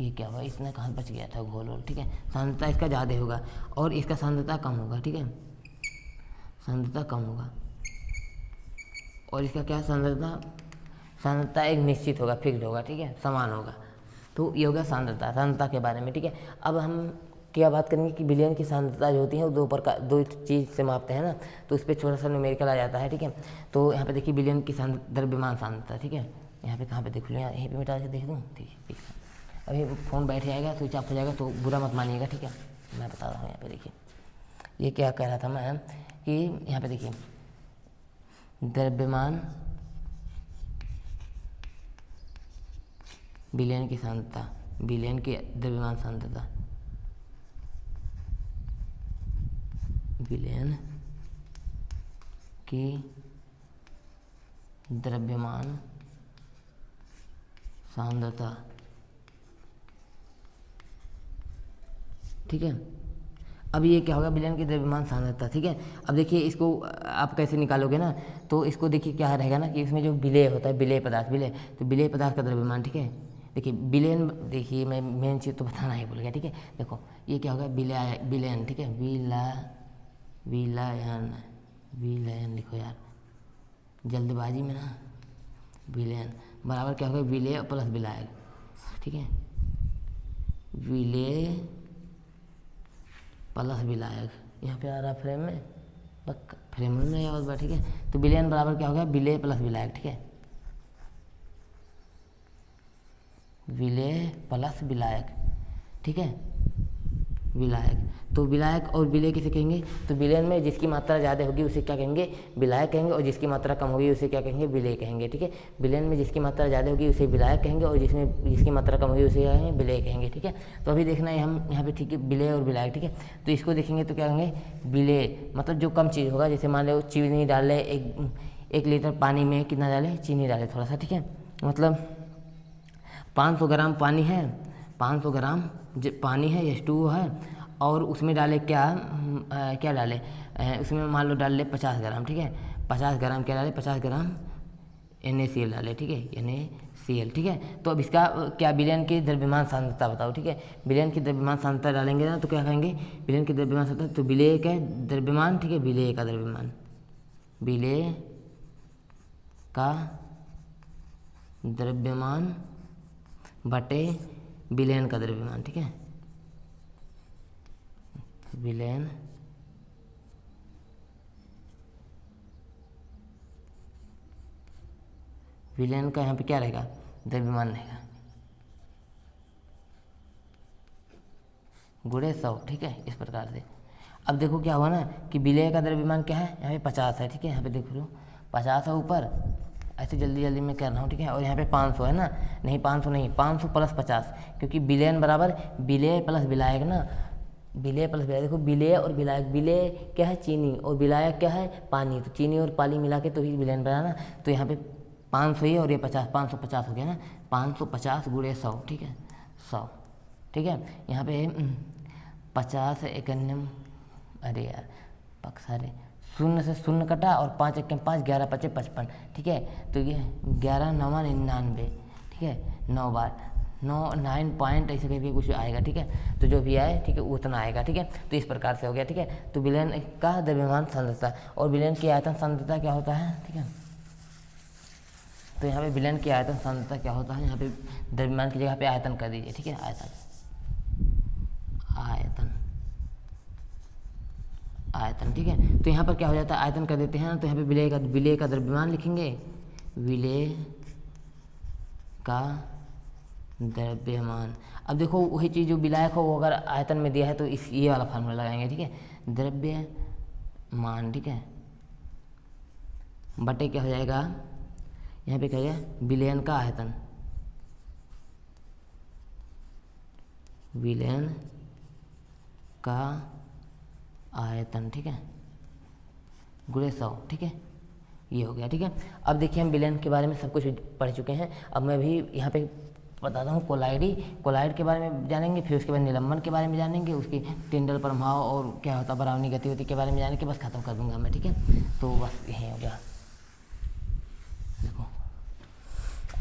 ये क्या हुआ, इतना कहाँ बच गया था घोल वोल, ठीक है। सांद्रता इसका ज़्यादा होगा और इसका सांद्रता कम होगा, ठीक है, सांद्रता कम होगा। और इसका क्या सांद्रता, सांद्रता एक निश्चित होगा, फिक्स्ड होगा, ठीक है, समान होगा। तो ये होगा सांद्रता, सांद्रता के बारे में, ठीक है। अब हम क्या बात करेंगे कि विलयन की सांद्रता जो होती है वो 2 चीज़ से मापते हैं ना, तो उस पर छोटा सा न्यूमेरिकल आ जाता है, ठीक है। तो यहाँ पे देखिए विलयन की द्रव्यमान सांद्रता, ठीक है, यहाँ पे कहाँ पे देख लिया, यहीं पे मिटा के देख दूँ, ठीक है। अभी फ़ोन बैठ जाएगा, स्विच ऑफ हो जाएगा तो बुरा मत मानिएगा, ठीक है, मैं बता रहा हूँ। यहाँ पे देखिए, ये क्या कह रहा था मैं कि यहाँ पे देखिए द्रव्यमान विलयन की सांद्रता, विलयन की द्रव्यमान सांद्रता, विलयन की द्रव्यमान सांद्रता, ठीक है। अब ये क्या होगा, विलयन की द्रव्यमान सांद्रता, ठीक है। अब देखिए इसको आप कैसे निकालोगे ना, तो इसको देखिए क्या रहेगा ना कि इसमें जो विलेय होता है, विलेय पदार्थ, विलेय, तो विलेय पदार्थ का द्रव्यमान, ठीक है। देखिए विलयन, देखिए मैं मेन चीज़ तो बताना ही भूल गया, ठीक है। देखो ये क्या होगा, विलयन, ठीक है, विलयन, विलयन लिखो यार जल्दबाजी में ना, विलयन बराबर क्या होगा, विलेय प्लस विलायक, ठीक है, विलेय प्लस विलायक, यहाँ पे आ रहा फ्रेम में, पक्का फ्रेम में नहीं आवाज़, ठीक है। तो विलयन बराबर क्या हो गया, विलेय प्लस विलायक, ठीक है, विलेय प्लस विलायक, ठीक है, विलायक। तो विलायक और विलेय किसे कहेंगे? तो विलयन में जिसकी मात्रा ज़्यादा होगी उसे क्या कहेंगे? विलायक कहेंगे, और जिसकी मात्रा कम होगी उसे क्या कहेंगे? विलेय कहेंगे, ठीक है। विलयन में जिसकी मात्रा ज़्यादा होगी उसे विलायक कहेंगे, और जिसकी मात्रा कम होगी उसे क्या कहेंगे? विलेय कहेंगे, ठीक है। तो अभी देखना है हम यहाँ पे, ठीक है, विलेय और विलायक, ठीक है। तो इसको देखेंगे तो क्या कहेंगे? विलेय मतलब जो कम चीज़ होगा, जैसे मान लो चीनी डाले, 1 लीटर पानी में कितना डाले? चीनी डाले थोड़ा सा, ठीक है। मतलब 500 ग्राम पानी है, 500 ग्राम पानी है, H2O है, और उसमें डाले क्या डाले? उसमें मान लो डाल ले 50 ग्राम, ठीक है। 50 ग्राम क्या डाले? 50 ग्राम NaCl डाले, ठीक है, NaCl, ठीक है। तो अब इसका क्या विलयन की द्रव्यमान सांद्रता बताओ, ठीक है। विलयन की द्रव्यमान सांद्रता डालेंगे ना तो क्या कहेंगे? विलयन की द्रव्यमान सांद्रता, तो विलेय का द्रव्यमान, ठीक है, विलेय का द्रव्यमान, विलेय का द्रव्यमान बटे विलयन का द्रव्यमान, ठीक है, विलयन विलयन का यहाँ पे क्या रहेगा? द्रव्यमान रहेगा, गुणे 100, ठीक है, इस प्रकार से। अब देखो क्या हुआ ना कि विलेय का द्रव्यमान क्या है? यहाँ पे 50 है, ठीक है, यहाँ पे देख लो 50 है ऊपर, ऐसे जल्दी जल्दी मैं कर रहा हूँ, ठीक है। और यहाँ पे 500 है ना, नहीं 500 नहीं, 500 प्लस 50, क्योंकि विलयन बराबर विलेय प्लस विलायक ना, विलेय प्लस विलायक। देखो विलेय और विलायक, विलेय क्या है? चीनी, और विलायक क्या है? पानी। तो चीनी और पानी मिला के तो ही विलयन बना ना। तो यहाँ पे 500 ही और ये 50, 550 हो गया ना, 550 गुणे 100, ठीक है, 100, ठीक है। यहाँ पे 50 51, अरे यार पक्सारे, 0 से 0 कटा और 5 1 5, 11 5 55, ठीक है। तो ये 11 9 99, ठीक है, 9 बार 9 पॉइंट ऐसे करके कुछ आएगा, ठीक है। तो जो भी आए, ठीक है, उतना आएगा, ठीक है। तो इस प्रकार से हो गया, ठीक है। तो विलयन का द्रव्यमान सांद्रता और विलयन की आयतन सांद्रता क्या होता है, ठीक है। तो यहाँ पे विलयन की आयतन सांद्रता क्या होता है? यहाँ पे द्रव्यमान की जगह पे आयतन कर दीजिए, ठीक है, आयतन, ठीक है। तो यहाँ पर क्या हो जाता है? आयतन कर देते हैं ना, तो यहाँ पे विलेय का द्रव्यमान लिखेंगे, विलेय का द्रव्यमान। अब देखो वही चीज़ जो विलायक हो वो अगर आयतन में दिया है तो ये वाला फार्मूला लगाएंगे, ठीक है, द्रव्यमान, ठीक है, बटे क्या हो जाएगा? यहाँ पे क्या है? विलयन का आयतन, विलयन का आयतन, ठीक है, गुणे 100, ठीक है, ये हो गया, ठीक है। अब देखिए हम विलयन के बारे में सब कुछ पढ़ चुके हैं। अब मैं भी यहाँ पे बताता हूँ कोलाइड के बारे में जानेंगे, फिर उसके बाद निलंबन के बारे में जानेंगे, उसकी टिंडल प्रभाव और क्या होता है बरावनी गतिविधि के बारे में जाने के बस खत्म कर दूंगा मैं, ठीक है। तो बस यही हो गया। देखो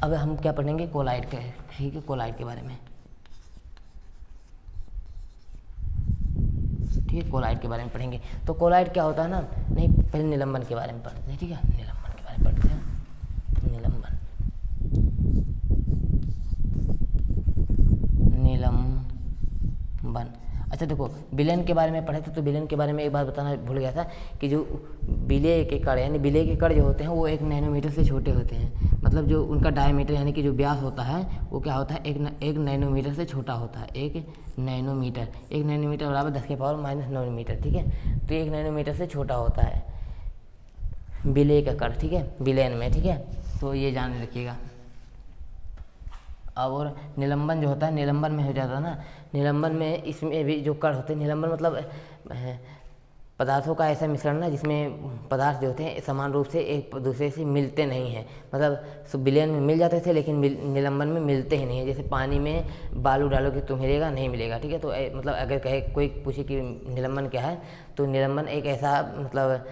अब हम क्या पढ़ेंगे? कोलाइड के, ठीक है, कोलाइड के बारे में, ठीक है, कोलाइड के बारे में पढ़ेंगे। तो कोलाइड क्या होता है ना, नहीं पहले निलंबन के बारे में पढ़ते हैं, ठीक है, निलंबन के बारे में पढ़ते हैं। निलंबन अच्छा देखो विलयन के बारे में पढ़े थे, तो विलयन के बारे में एक बात बताना भूल गया था कि जो विलेय के कण यानी विलेय के कण जो होते हैं वो 1 नैनोमीटर से छोटे होते हैं। मतलब जो उनका डायमीटर यानी कि जो व्यास होता है वो क्या होता है? 1 नैनोमीटर से छोटा होता है। 1 नैनोमीटर बराबर 10⁻⁻9 मीटर, ठीक है। तो 1 नैनोमीटर से छोटा होता है विलेय का कण, ठीक है, विलयन में, ठीक है। तो ये जान रखिएगा। और निलंबन जो होता है, निलंबन में हो जाता है ना, निलंबन में इसमें भी जो कण होते हैं, निलंबन मतलब पदार्थों का ऐसा मिश्रण ना जिसमें पदार्थ जो होते हैं समान रूप से एक दूसरे से मिलते नहीं हैं। मतलब विलयन में मिल जाते थे लेकिन निलंबन में मिलते ही नहीं है। जैसे पानी में बालू डालोगे तो मिलेगा, नहीं मिलेगा, ठीक है। तो मतलब अगर कहे कोई पूछे कि निलंबन क्या है, तो निलंबन एक ऐसा मतलब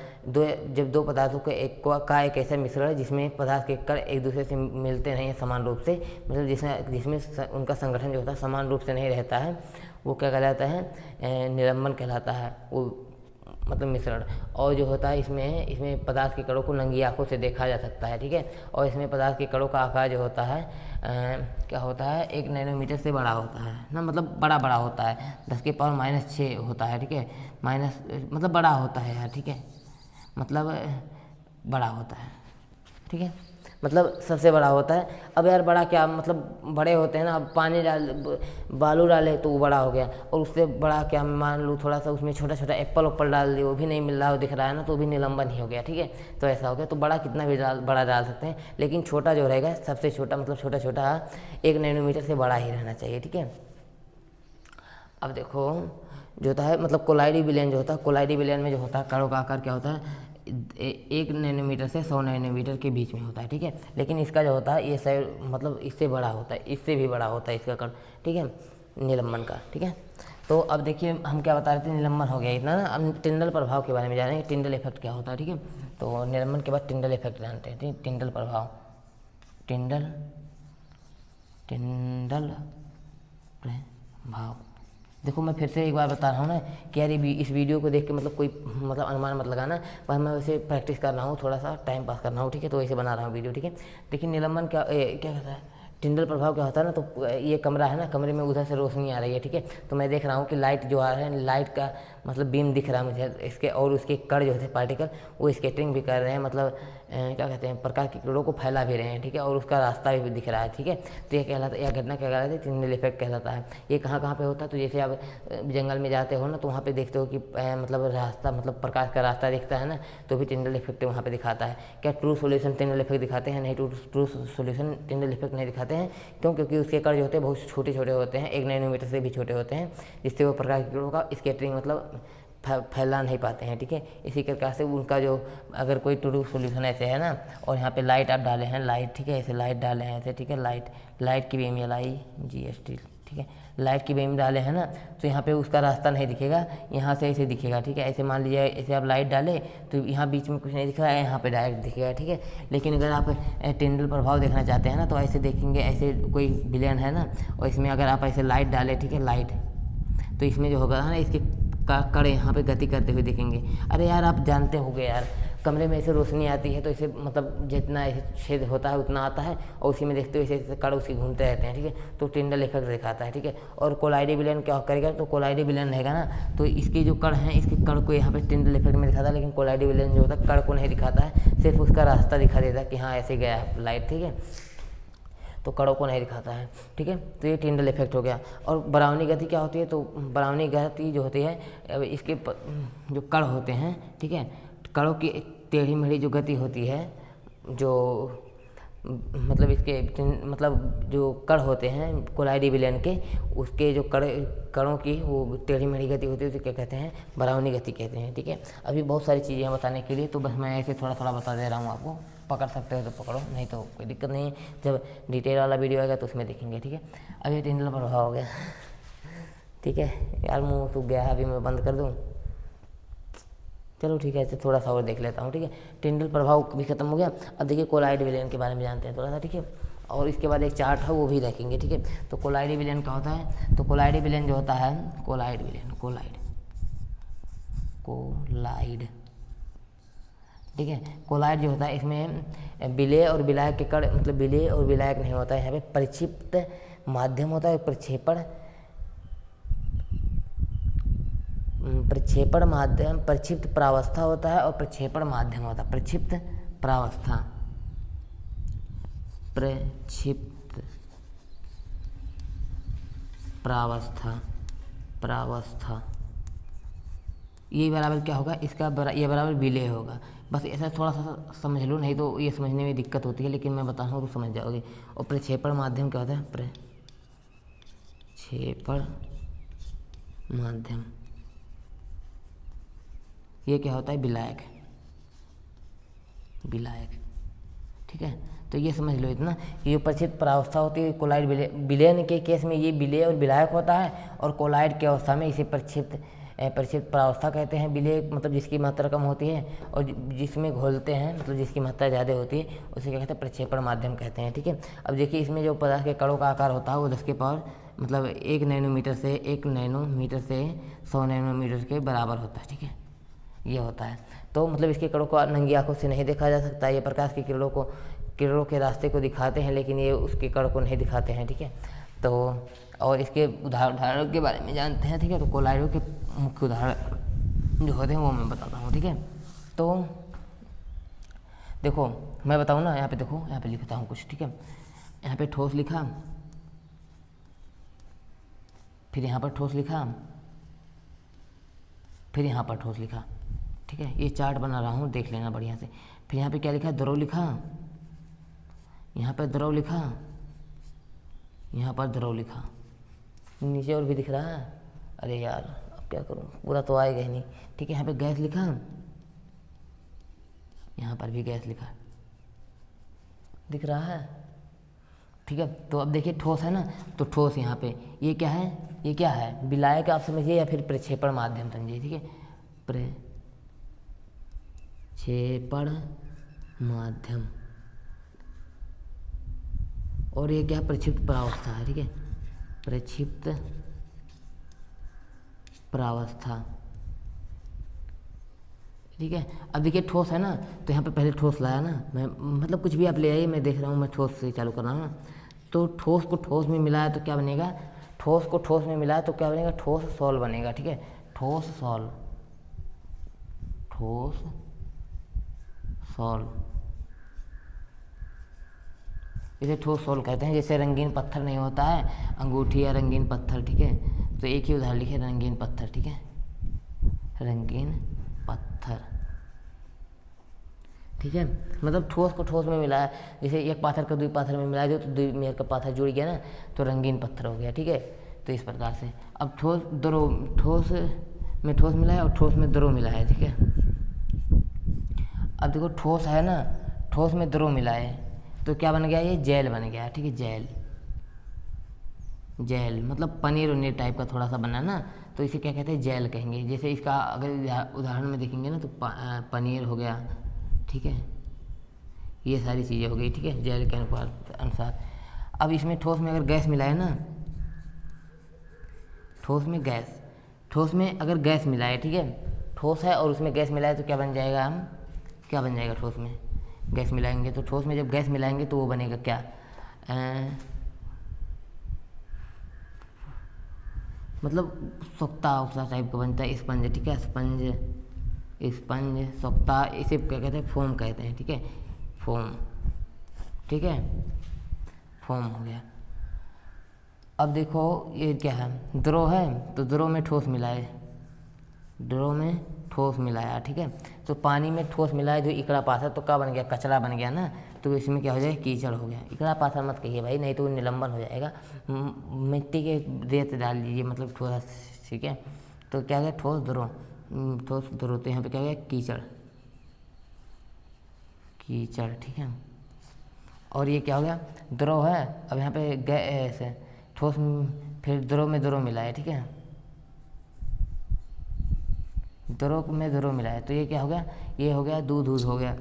जब दो पदार्थों के एक ऐसा मिश्रण है जिसमें पदार्थ के कण एक दूसरे से मिलते नहीं हैं समान रूप से, मतलब जिसमें उनका संगठन जो होता है समान रूप से नहीं रहता है, वो क्या कहलाता है? निलंबन कहलाता है वो, मतलब मिश्रण। और जो होता है इसमें पदार्थ के कणों को नंगी आंखों से देखा जा सकता है, ठीक है। और इसमें पदार्थ के कणों का आकार जो होता है क्या होता है? 1 नैनोमीटर से बड़ा होता है ना, मतलब बड़ा होता है, 10⁻⁻6 होता है, ठीक है। मतलब बड़ा होता है यार, ठीक है, मतलब बड़ा होता है, ठीक है। मतलब सबसे बड़ा होता है। अब यार बड़ा क्या मतलब बड़े होते हैं ना, अब पानी बालू डाले तो वो बड़ा हो गया, और उससे बड़ा क्या मान लूँ थोड़ा सा उसमें छोटा छोटा एप्पल उप्पल डाल दिए, वो भी नहीं मिल रहा, वो दिख रहा है ना, तो वो भी निलंबन ही हो गया, ठीक है। तो ऐसा हो गया। तो बड़ा कितना भी बड़ा डाल सकते हैं, लेकिन छोटा जो रहेगा सबसे छोटा मतलब छोटा छोटा 1 नैनोमीटर से बड़ा ही रहना चाहिए, ठीक है। अब देखो जो होता है मतलब कोलाइडी विलयन जो होता है, कोलाइडी विलयन में जो होता है कणों का आकार क्या होता है 1 नैनोमीटर से 100 नैनोमीटर के बीच में होता है, ठीक है। लेकिन इसका जो होता है ये सही मतलब इससे बड़ा होता है, इससे भी बड़ा होता है इसका कण, ठीक है, निलंबन का, ठीक है। तो अब देखिए हम क्या बता रहे थे, निलंबन हो गया इतना ना। अब टिंडल प्रभाव के बारे में जानेंगे, टिंडल इफेक्ट क्या होता है, ठीक है। तो निलंबन के बाद टिंडल इफेक्ट जानते हैं, ठीक। टिंडल प्रभाव, टिंडल प्रभाव। देखो मैं फिर से एक बार बता रहा हूँ ना कि यार इस वीडियो को देख के मतलब कोई मतलब अनुमान मत लगाना, पर मैं वैसे प्रैक्टिस कर रहा हूँ, थोड़ा सा टाइम पास कर रहा हूँ, ठीक है। तो वैसे बना रहा हूँ वीडियो, ठीक है। देखिए निलंबन क्या क्या कहता है, टिंडल प्रभाव क्या होता है ना, तो ये कमरा है ना, कमरे में उधर से रोशनी आ रही है, ठीक है। तो मैं देख रहा हूँ कि लाइट जो आ रहा है, लाइट का मतलब बीम दिख रहा है मुझे इसके, और उसके कण जो होते हैं पार्टिकल वो स्केटरिंग भी कर रहे हैं, मतलब क्या कहते हैं प्रकाश की किरणों को फैला भी रहे हैं, ठीक है। और उसका रास्ता भी दिख रहा है, ठीक है। तो ये कहलाता है, यह घटना क्या कहलाती है, टिंडल इफेक्ट कहलाता है। ये कहाँ कहाँ पे होता है, तो जैसे आप जंगल में जाते हो ना, तो वहाँ पे देखते हो कि मतलब रास्ता मतलब प्रकाश का रास्ता दिखता है ना, तो भी टिंडल इफेक्ट वहाँ पे दिखाता है। क्या ट्रू सॉल्यूशन टिंडल इफेक्ट दिखाते हैं? नहीं, ट्रू सॉल्यूशन टिंडल इफेक्ट नहीं दिखाते हैं। क्यों? क्योंकि उसके कण जो होते हैं बहुत छोटे छोटे होते हैं, 1 नैनोमीटर से भी छोटे होते हैं, जिससे वो प्रकाश की किरणों का स्केटरिंग मतलब फैला नहीं पाते हैं, ठीक है। इसी प्रकार से उनका जो अगर कोई ट्रू सॉल्यूशन ऐसे है ना, और यहाँ पे लाइट आप डाले हैं, लाइट, ठीक है, ऐसे लाइट डाले हैं ऐसे, ठीक है, लाइट की बीम LIGHT, ठीक है, लाइट की बीम डाले हैं ना, तो यहाँ पे उसका रास्ता नहीं दिखेगा, यहाँ से ऐसे दिखेगा, ठीक है। ऐसे मान लीजिए ऐसे आप लाइट डाले तो यहाँ बीच में कुछ नहीं दिख रहा है, यहाँ पे डायरेक्ट दिखेगा, ठीक है। लेकिन अगर आप टिंडल प्रभाव देखना चाहते हैं ना, तो ऐसे देखेंगे, ऐसे कोई विलयन है ना, और इसमें अगर आप ऐसे लाइट डालें, ठीक है, लाइट, तो इसमें जो होगा ना इसके कड़े यहाँ पे गति करते हुए दिखेंगे। अरे यार आप जानते होंगे यार, कमरे में ऐसे रोशनी आती है तो इसे मतलब जितना ऐसे छेद होता है उतना आता है, और उसी में देखते हुए ऐसे कण उसी घूमते रहते हैं, ठीक है। तो टिंडल इफेक्ट दिखाता है, ठीक है। और कोलाइडी विलयन क्या करेगा, तो कोलाइडी विलयन रहेगा ना, तो इसके जो कण हैं इसके कण को यहाँ पे टिंडल इफेक्ट में दिखाता है, लेकिन कोलाइडी विलयन जो होता है कण को नहीं दिखाता है, सिर्फ उसका रास्ता दिखा देता है कि हाँ ऐसे गया लाइट, ठीक है, तो कणों को नहीं दिखाता है, ठीक है। तो ये टिंडल इफेक्ट हो गया। और बरावनी गति क्या होती है, तो बरावनी गति जो होती है इसके जो कण होते हैं, ठीक है, कणों की टेढ़ी मेढ़ी जो गति होती है, जो मतलब इसके मतलब जो कण होते हैं कोलाइडी विलयन के, उसके जो कणों की वो टेढ़ी मेढ़ी गति होती है, उसे क्या कहते हैं, बरावनी गति कहते हैं, ठीक है। अभी बहुत सारी चीज़ें हैं बताने के लिए, तो बस मैं ऐसे थोड़ा थोड़ा बता दे रहा हूँ आपको, पकड़ सकते हो तो पकड़ो, नहीं तो कोई दिक्कत नहीं है। जब डिटेल वाला वीडियो आएगा तो उसमें देखेंगे, ठीक है। अभी टिंडल प्रभाव हो गया, ठीक है। यार मुँह सूख गया है, अभी मैं बंद कर दूँ, चलो ठीक है, ऐसे थोड़ा सा और देख लेता हूँ, ठीक है। टिंडल प्रभाव भी खत्म हो गया। अब देखिए कोलाइड विलयन के बारे में जानते हैं थोड़ा सा, ठीक है। और इसके बाद एक चार्ट है वो भी देखेंगे, ठीक है। तो कोलाइड विलयन क्या होता है, तो कोलाइड विलयन जो होता है, कोलाइड विलयन, कोलाइड, ठीक है। कोलाइड जो होता है इसमें विलेय और विलायक के कण, मतलब विलेय और विलायक नहीं होता है, यहाँ पे परिक्षिप्त माध्यम होता है, प्रक्षेपण माध्यम, प्रक्षिप्त प्रावस्था होता है, और प्रक्षेपण माध्यम होता है, प्रक्षिप्त प्रावस्था, ये बराबर क्या होगा, इसका ये बराबर विलेय होगा। बस ऐसा थोड़ा सा समझ लो, नहीं तो ये समझने में दिक्कत होती है, लेकिन मैं बता रहा हूँ तो समझ जाओगे। और प्रक्षेपण माध्यम क्या होता है, प्रक्षेपण माध्यम, ये क्या होता है, विलायक, ठीक है। तो ये समझ लो इतना कि जो प्रक्षिप्त प्रावस्था होती है कोलाइड विलयन के केस में ये विलेय और विलायक होता है, और कोलाइड की अवस्था में इसे प्रक्षिप्त प्रावस्था कहते हैं। विलेय मतलब जिसकी मात्रा कम होती है, और जिसमें घोलते हैं मतलब जिसकी मात्रा ज़्यादा होती है उसे क्या कहते हैं, प्रक्षेपण माध्यम कहते हैं, ठीक है। अब देखिए इसमें जो पदार्थ के कणों का आकार होता है वो 10 के पावर मतलब 1 नैनोमीटर से 100 नैनोमीटर के बराबर होता है, ठीक है, ये होता है। तो मतलब इसके कणों को नंगी आंखों से नहीं देखा जा सकता, ये प्रकाश की किरणों के रास्ते को दिखाते हैं, लेकिन ये उसके कण को नहीं दिखाते हैं, ठीक है। तो और इसके उदाहरण के बारे में जानते हैं, ठीक है। तो कोलाइडों के मुख्य उदाहरण जो होते हैं वो मैं बताता हूँ, ठीक है। देखो मैं बताऊँ ना, यहाँ पे देखो, यहाँ पे लिखता हूँ कुछ, ठीक है। यहाँ पे ठोस लिखा, फिर यहाँ पर ठोस लिखा, फिर यहाँ पर ठोस लिखा, ठीक है। ये चार्ट बना रहा हूँ, देख लेना बढ़िया से। फिर यहाँ पे क्या लिखा, द्रव लिखा, यहाँ पर द्रव लिखा, यहाँ पर द्रव लिखा, नीचे और भी दिख रहा है। अरे यार अब क्या करूँ, पूरा तो आएगा ही नहीं, ठीक है। यहाँ पे गैस लिखा, यहाँ पर भी गैस लिखा, दिख रहा है, ठीक है। तो अब देखिए ठोस है ना, तो ठोस यहाँ पे ये क्या है, ये क्या है, विलायक आप समझिए या फिर प्रक्षेपण माध्यम समझिए, ठीक है। प्रक्षेपण माध्यम, और ये क्या, प्रक्षिप्त परावस्था है, ठीक है। प्रक्षिप्त परावस्था, ठीक है। अब देखिए ठोस है ना, तो यहाँ पे पहले ठोस लाया ना मैं, मतलब कुछ भी आप ले आइए, मैं देख रहा हूँ, मैं ठोस से चालू कर रहा हूँ ना। तो ठोस को ठोस में मिलाया तो क्या बनेगा, ठोस को ठोस में मिलाया तो क्या बनेगा, ठोस सॉल बनेगा, ठीक है। ठोस सॉल, ठोस सॉल, इसे ठोस सॉल कहते हैं। जैसे रंगीन पत्थर नहीं होता है, अंगूठी या रंगीन पत्थर, ठीक है। तो एक ही उदाहरण लिखे, रंगीन पत्थर, ठीक है, रंगीन पत्थर, ठीक है। मतलब ठोस को ठोस में मिलाया, जैसे एक पाथर का दुई पाथर में मिला दो तो दुई मेयर का पाथर जुड़ गया ना, तो रंगीन पत्थर हो गया, ठीक है। तो इस प्रकार से अब ठोस द्रव, ठोस में ठोस मिला है और ठोस में द्रव मिला है, ठीक है। अब देखो ठोस है ना, ठोस में द्रव मिला है, तो क्या बन गया, ये जेल बन गया, ठीक है। जेल, जेल मतलब पनीर उनीर टाइप का थोड़ा सा बना ना, तो इसे क्या कहते हैं, जेल कहेंगे। जैसे इसका अगर उदाहरण में देखेंगे ना, तो पनीर हो गया, ठीक है, ये सारी चीज़ें हो गई, ठीक है, जेल के अनुसार। अब इसमें ठोस में अगर गैस मिलाए ना, ठोस में गैस, ठोस में अगर गैस मिलाए, ठीक है, ठोस है और उसमें गैस मिलाए तो क्या बन जाएगा, हम क्या बन जाएगा, ठोस में गैस मिलाएंगे तो, ठोस में जब गैस मिलाएंगे तो वो बनेगा क्या, मतलब सोख्ता उख्ता टाइप का बनता है, स्पंज, ठीक है। स्पंज, स्पंज, सोख्ता, इसे क्या कहते हैं, फोम कहते हैं, ठीक है, फोम, ठीक है, फोम हो गया। अब देखो ये क्या है, द्रव है, तो द्रव में ठोस मिलाए, द्रव में ठोस मिलाया, ठीक है। तो पानी में ठोस मिलाए जो इकड़ा पाथर, तो क्या बन गया, कचरा बन गया ना, तो इसमें क्या हो जाएगा, कीचड़ हो गया। इकड़ा पाथर मत कहिए भाई, नहीं तो निलंबन हो जाएगा। मिट्टी के रेत डाल दीजिए, मतलब थोड़ा, ठीक है। तो क्या गया, ठोस द्रव, ठोस द्रव, तो यहाँ पे क्या हो गया, कीचड़, कीचड़, ठीक है। और ये क्या हो गया, द्रव है, अब यहाँ पे गैस है, ठोस, फिर द्रव में द्रव मिला है, ठीक है, द्रव में द्रव मिला है, तो ये क्या हो गया, ये हो गया दूध, दूध हो गया,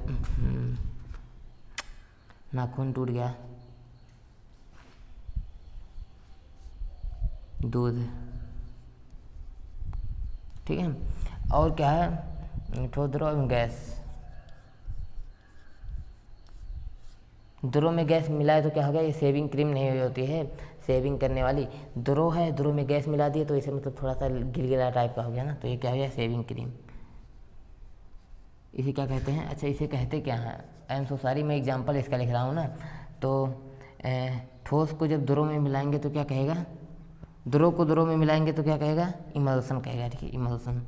नाखून टूट गया, दूध, ठीक है। और क्या है, ठोस द्रव गैस, द्रव में गैस मिलाए तो क्या हो गया, ये शेविंग क्रीम नहीं हुई होती है, शेविंग करने वाली, द्रव है, द्रव में गैस मिला दिए तो इसे मतलब थोड़ा सा गिलगिला टाइप का हो गया ना, तो ये क्या हो गया, शेविंग क्रीम। इसे क्या कहते हैं, अच्छा इसे कहते क्या हैं, आई एम सो सॉरी, मैं एग्जाम्पल इसका लिख रहा हूँ ना। तो ठोस को जब द्रव में मिलाएंगे तो क्या कहेगा, द्रव को द्रव में मिलाएंगे तो क्या कहेगा, इमल्सन कहेगा, ठीक है, इमल्सन,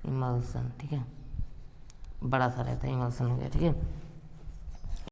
इमल्सन, ठीक है, बड़ा सा रहता है, इमल्सन हो गया, ठीक है।